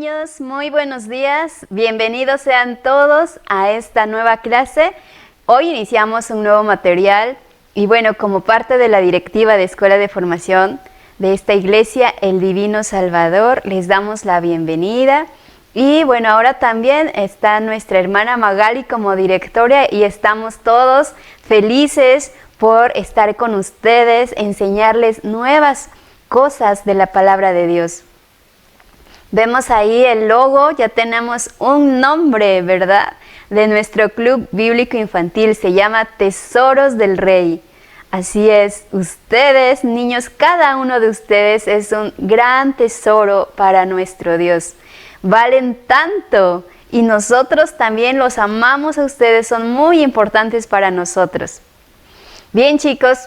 niños, muy buenos días. Bienvenidos sean todos a esta nueva clase. Hoy iniciamos un nuevo material y bueno, como parte de la directiva de Escuela de Formación de esta iglesia, El Divino Salvador, les damos la bienvenida. Y bueno, ahora también está nuestra hermana Magali como directora y estamos todos felices por estar con ustedes, enseñarles nuevas cosas de la palabra de Dios. Vemos ahí el logo, ya tenemos un nombre, ¿verdad? De nuestro club bíblico infantil, se llama Tesoros del Rey. Así es, ustedes, niños, cada uno de ustedes es un gran tesoro para nuestro Dios. Valen tanto y nosotros también los amamos a ustedes, son muy importantes para nosotros. Bien, chicos.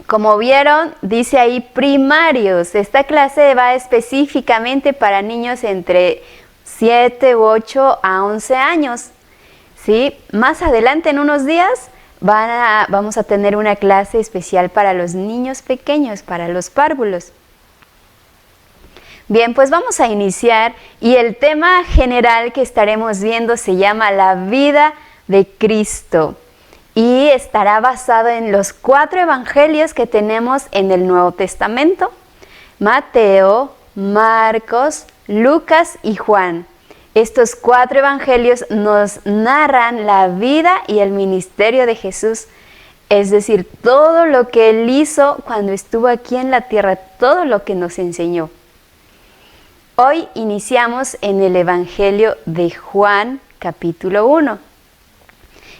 Como vieron, dice ahí primarios. Esta clase va específicamente para niños entre 7, 8 a 11 años. ¿Sí? Más adelante, en unos días, vamos a tener una clase especial para los niños pequeños, para los párvulos. Bien, pues vamos a iniciar y el tema general que estaremos viendo se llama la vida de Cristo. Y estará basado en los 4 evangelios que tenemos en el Nuevo Testamento: Mateo, Marcos, Lucas y Juan. Estos 4 evangelios nos narran la vida y el ministerio de Jesús, es decir, todo lo que Él hizo cuando estuvo aquí en la tierra, todo lo que nos enseñó. Hoy iniciamos en el Evangelio de Juan, capítulo 1.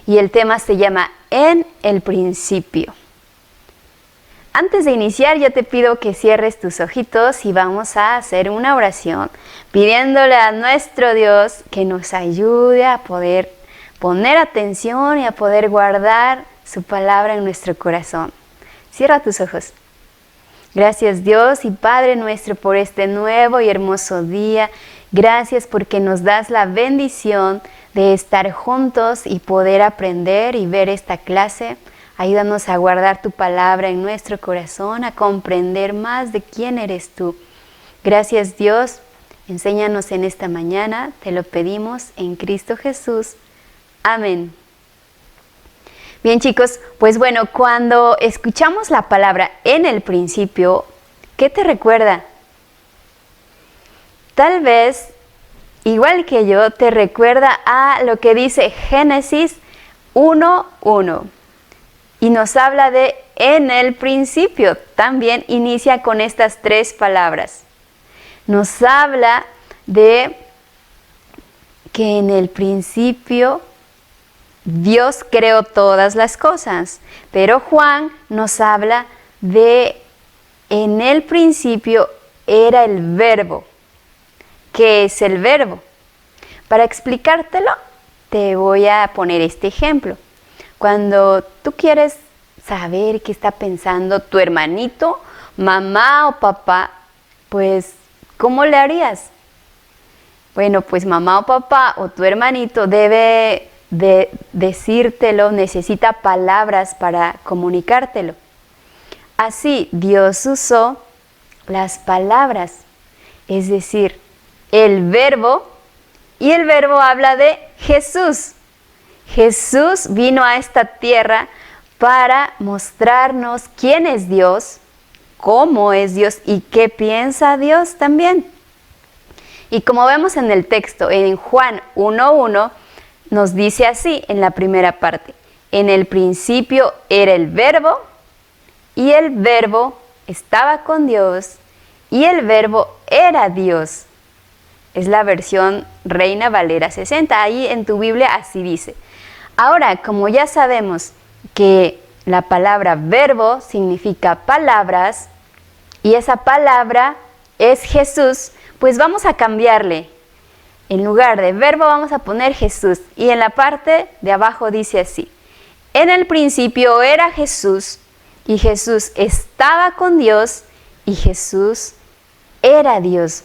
Y el tema se llama En el principio. Antes de iniciar, yo te pido que cierres tus ojitos y vamos a hacer una oración pidiéndole a nuestro Dios que nos ayude a poder poner atención y a poder guardar su palabra en nuestro corazón. Cierra tus ojos. Gracias Dios y Padre nuestro por este nuevo y hermoso día. Gracias porque nos das la bendición de estar juntos y poder aprender y ver esta clase. Ayúdanos a guardar tu palabra en nuestro corazón, a comprender más de quién eres tú. Gracias Dios, enséñanos en esta mañana, te lo pedimos en Cristo Jesús. Amén. Bien chicos, pues bueno, cuando escuchamos la palabra en el principio, ¿qué te recuerda? Tal vez, igual que yo, te recuerda a lo que dice Génesis 1:1 y nos habla de en el principio. También inicia con estas 3 palabras. Nos habla de que en el principio Dios creó todas las cosas, pero Juan nos habla de en el principio era el verbo. ¿Qué es el verbo? Para explicártelo, te voy a poner este ejemplo. Cuando tú quieres saber qué está pensando tu hermanito, mamá o papá, pues, ¿cómo le harías? Bueno, pues mamá o papá o tu hermanito debe de decírtelo, necesita palabras para comunicártelo. Así, Dios usó las palabras, es decir, el verbo, y el verbo habla de Jesús. Jesús vino a esta tierra para mostrarnos quién es Dios, cómo es Dios y qué piensa Dios también. Y como vemos en el texto, en Juan 1:1, nos dice así en la primera parte: en el principio era el verbo, y el verbo estaba con Dios, y el verbo era Dios. Es la versión Reina Valera 60. Ahí en tu Biblia así dice. Ahora, como ya sabemos que la palabra verbo significa palabras y esa palabra es Jesús, pues vamos a cambiarle. En lugar de verbo vamos a poner Jesús. Y en la parte de abajo dice así: en el principio era Jesús, y Jesús estaba con Dios, y Jesús era Dios.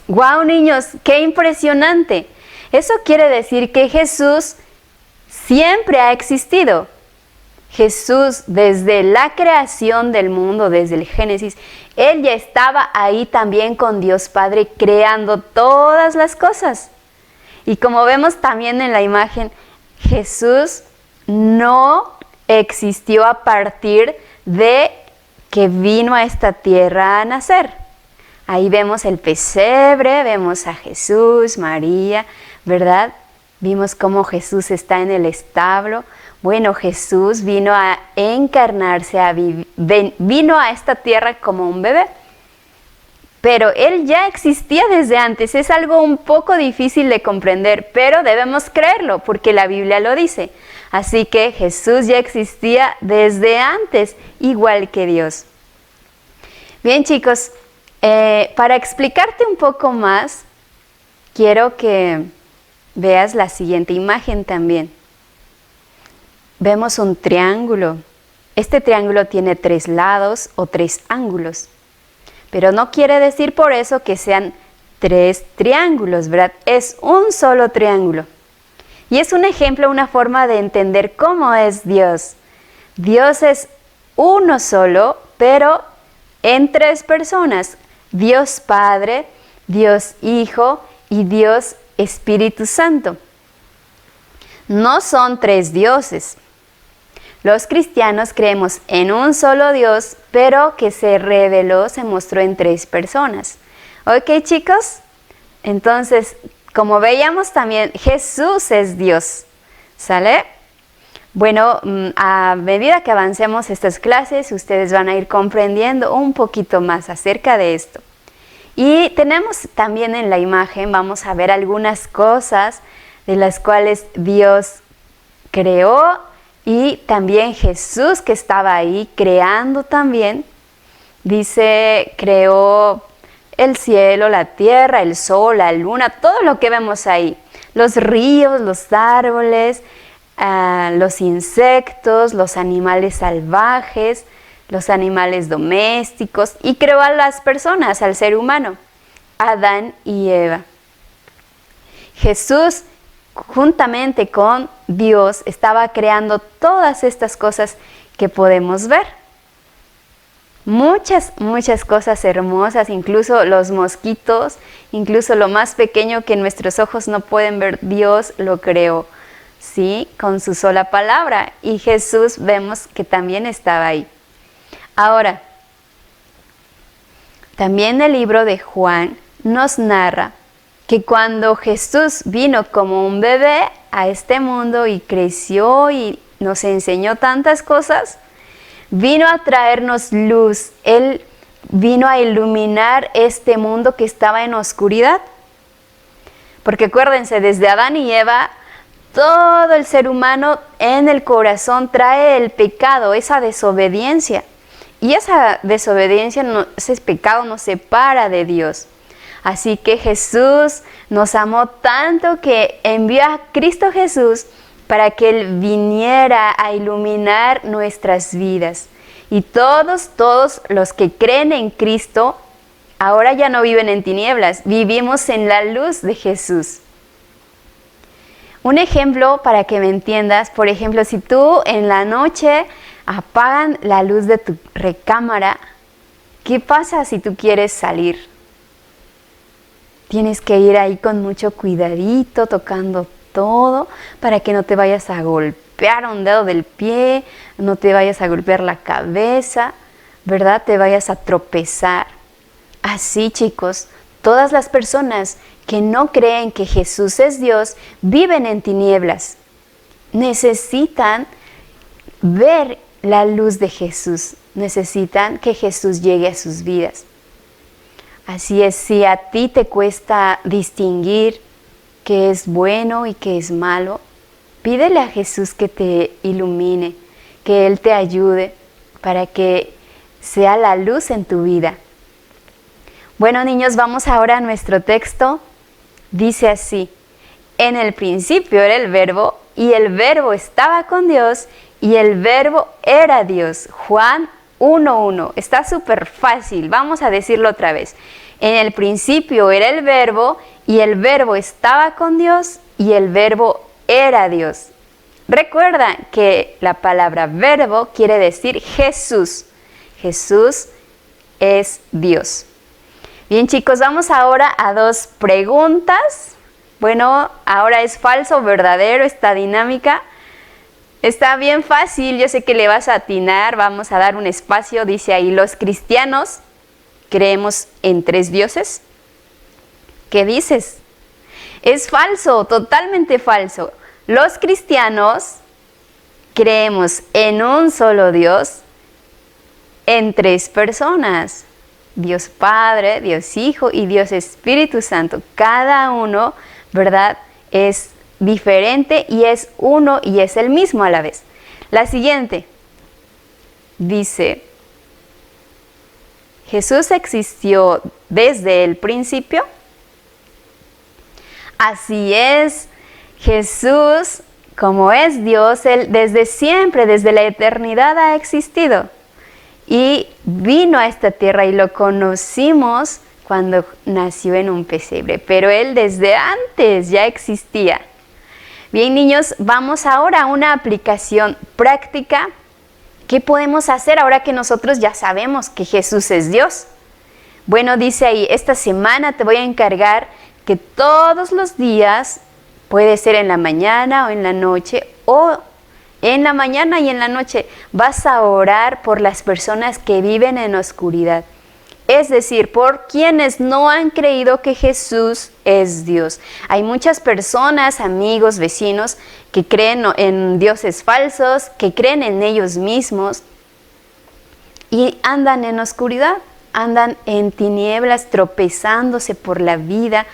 ¡Guau, niños! ¡Qué impresionante! Eso quiere decir que Jesús siempre ha existido. Jesús, desde la creación del mundo, desde el Génesis, Él ya estaba ahí también con Dios Padre creando todas las cosas. Y como vemos también en la imagen, Jesús no existió a partir de que vino a esta tierra a nacer. Ahí vemos el pesebre, vemos a Jesús, María, ¿verdad? Vimos cómo Jesús está en el establo. Bueno, Jesús vino a encarnarse, vino a esta tierra como un bebé. Pero Él ya existía desde antes. Es algo un poco difícil de comprender, pero debemos creerlo porque la Biblia lo dice. Así que Jesús ya existía desde antes, igual que Dios. Bien, chicos, para explicarte un poco más, quiero que veas la siguiente imagen también. Vemos un triángulo. Este triángulo tiene 3 lados o 3 ángulos. Pero no quiere decir por eso que sean 3 triángulos, ¿verdad? Es un solo triángulo. Y es un ejemplo, una forma de entender cómo es Dios. Dios es uno solo, pero en 3 personas. Dios Padre, Dios Hijo y Dios Espíritu Santo. No son 3 dioses. Los cristianos creemos en un solo Dios, pero que se reveló, se mostró en 3 personas. ¿Ok, chicos? Entonces, como veíamos también, Jesús es Dios. ¿Sale? Bueno, a medida que avancemos estas clases, ustedes van a ir comprendiendo un poquito más acerca de esto. Y tenemos también en la imagen, vamos a ver algunas cosas de las cuales Dios creó. Y también Jesús, que estaba ahí creando también, dice, creó el cielo, la tierra, el sol, la luna, todo lo que vemos ahí. Los ríos, los árboles, los insectos, los animales salvajes, los animales domésticos. Y creó a las personas, al ser humano, Adán y Eva. Jesús, juntamente con Dios, estaba creando todas estas cosas que podemos ver. Muchas cosas hermosas, incluso los mosquitos, incluso lo más pequeño que nuestros ojos no pueden ver, Dios lo creó, ¿sí? Con su sola palabra. Y Jesús vemos que también estaba ahí. Ahora, también el libro de Juan nos narra que cuando Jesús vino como un bebé a este mundo y creció y nos enseñó tantas cosas, vino a traernos luz. Él vino a iluminar este mundo que estaba en oscuridad. Porque acuérdense, desde Adán y Eva, todo el ser humano en el corazón trae el pecado, esa desobediencia. Y esa desobediencia, ese pecado nos separa de Dios. Así que Jesús nos amó tanto que envió a Cristo Jesús para que Él viniera a iluminar nuestras vidas. Y todos los que creen en Cristo, ahora ya no viven en tinieblas, vivimos en la luz de Jesús. Un ejemplo para que me entiendas, por ejemplo, si tú en la noche apagan la luz de tu recámara, ¿qué pasa si tú quieres salir? Tienes que ir ahí con mucho cuidadito, tocando todo, para que no te vayas a golpear un dedo del pie, no te vayas a golpear la cabeza, ¿verdad? Te vayas a tropezar. Así, chicos, todas las personas que no creen que Jesús es Dios, viven en tinieblas. Necesitan ver la luz de Jesús, necesitan que Jesús llegue a sus vidas. Así es, si a ti te cuesta distinguir qué es bueno y qué es malo, pídele a Jesús que te ilumine, que Él te ayude para que sea la luz en tu vida. Bueno, niños, vamos ahora a nuestro texto. Dice así: en el principio era el Verbo, y el Verbo estaba con Dios, y el Verbo era Dios. Juan 1:1. Está súper fácil, vamos a decirlo otra vez. En el principio era el Verbo, y el Verbo estaba con Dios, y el Verbo era Dios. Recuerda que la palabra verbo quiere decir Jesús. Jesús es Dios. Bien, chicos, vamos ahora a 2 preguntas. Bueno, ahora es falso o verdadero esta dinámica. Está bien fácil, yo sé que le vas a atinar. Vamos a dar un espacio. Dice ahí, los cristianos creemos en 3 dioses. ¿Qué dices? Es falso, totalmente falso. Los cristianos creemos en un solo Dios, en 3 personas. Dios Padre, Dios Hijo y Dios Espíritu Santo. Cada uno, ¿verdad?, es diferente y es uno y es el mismo a la vez. La siguiente dice, ¿Jesús existió desde el principio? Así es, Jesús, como es Dios, Él desde siempre, desde la eternidad ha existido. Y vino a esta tierra y lo conocimos cuando nació en un pesebre, pero Él desde antes ya existía. Bien, niños, vamos ahora a una aplicación práctica. ¿Qué podemos hacer ahora que nosotros ya sabemos que Jesús es Dios? Bueno, dice ahí, esta semana te voy a encargar que todos los días, puede ser en la mañana o en la noche, o en la mañana y en la noche, vas a orar por las personas que viven en oscuridad. Es decir, por quienes no han creído que Jesús es Dios. Hay muchas personas, amigos, vecinos, que creen en dioses falsos, que creen en ellos mismos y andan en oscuridad, andan en tinieblas, tropezándose por la vida,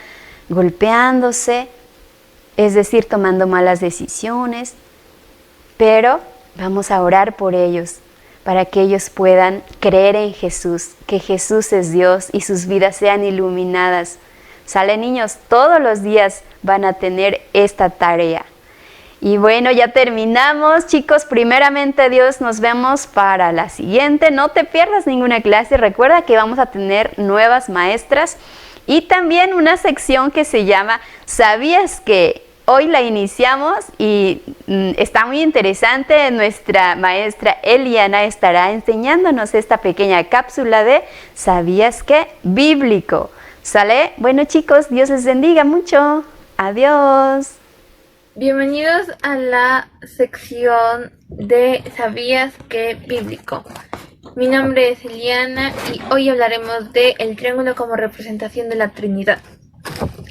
golpeándose, es decir, tomando malas decisiones. Pero vamos a orar por ellos, para que ellos puedan creer en Jesús, que Jesús es Dios y sus vidas sean iluminadas. ¿Sale, niños? Todos los días van a tener esta tarea. Y bueno, ya terminamos, chicos. Primeramente, Dios, nos vemos para la siguiente. No te pierdas ninguna clase. Recuerda que vamos a tener nuevas maestras y también una sección que se llama ¿Sabías que? Hoy la iniciamos y está muy interesante. Nuestra maestra Eliana estará enseñándonos esta pequeña cápsula de ¿Sabías qué? Bíblico. ¿Sale? Bueno, chicos, Dios les bendiga mucho. Adiós. Bienvenidos a la sección de ¿Sabías qué? Bíblico. Mi nombre es Eliana y hoy hablaremos de el triángulo como representación de la Trinidad.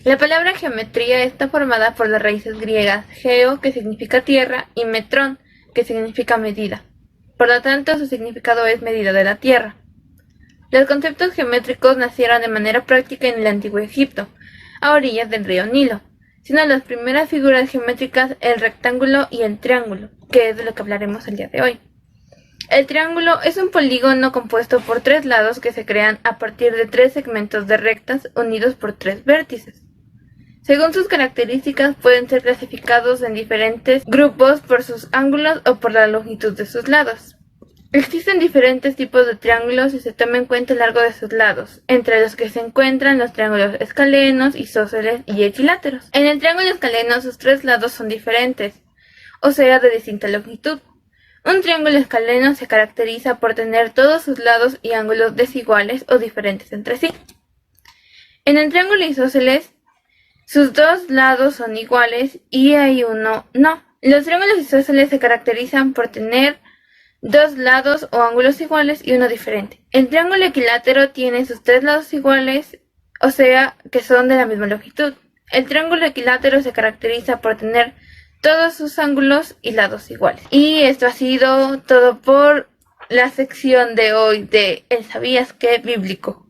La palabra geometría está formada por las raíces griegas geo, que significa tierra, y metrón, que significa medida. Por lo tanto, su significado es medida de la tierra. Los conceptos geométricos nacieron de manera práctica en el antiguo Egipto, a orillas del río Nilo, siendo las primeras figuras geométricas el rectángulo y el triángulo, que es de lo que hablaremos el día de hoy. El triángulo es un polígono compuesto por 3 lados que se crean a partir de 3 segmentos de rectas unidos por 3 vértices. Según sus características, pueden ser clasificados en diferentes grupos por sus ángulos o por la longitud de sus lados. Existen diferentes tipos de triángulos si se toma en cuenta el largo de sus lados, entre los que se encuentran los triángulos escalenos, isósceles y equiláteros. En el triángulo escaleno sus 3 lados son diferentes, o sea, de distinta longitud. Un triángulo escaleno se caracteriza por tener todos sus lados y ángulos desiguales o diferentes entre sí. En el triángulo isósceles, sus 2 lados son iguales y hay uno no. Los triángulos isósceles se caracterizan por tener 2 lados o ángulos iguales y uno diferente. El triángulo equilátero tiene sus 3 lados iguales, o sea, que son de la misma longitud. El triángulo equilátero se caracteriza por tener todos sus ángulos y lados iguales. Y esto ha sido todo por la sección de hoy de el ¿Sabías qué? Bíblico.